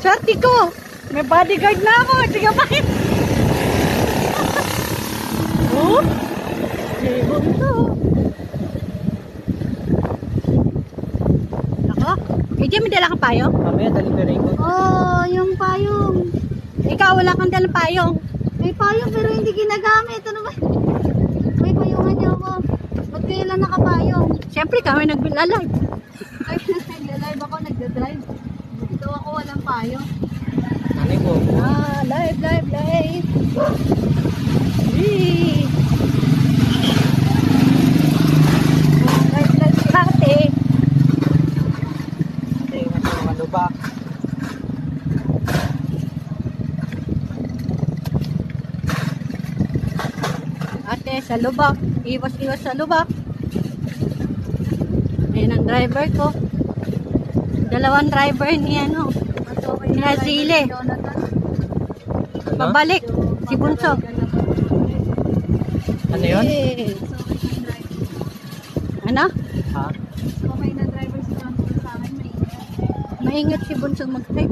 Swerte ko. May bodyguard na ako. Sige pa. Oh? Libong to. Ako? Eh, diyan may dala kang payong? Mamaya, delivery ko. Oh, yung payong. Ikaw, wala kang dalang payong. May payong pero hindi ginagamit. Ano ba? May payungan niyo ako. Ba't kayo lang nakapayong? Siyempre kami naglalalive. Ay, naglalalive ako, nagdadrive. Ito ako walang payong. Nanay po. Ah, live. Yee. Live si ate. Ate, ingat sa mga lubak. Ate, sa lubak. Iwas sa lubak. Ayan ang driver ko. Dalawang driver ni ano. Ni Azile. Ano? Pabalik. Si Bunso. Ano yun? Eh. Ano? Ha? Maingat si Bunso mag-drive.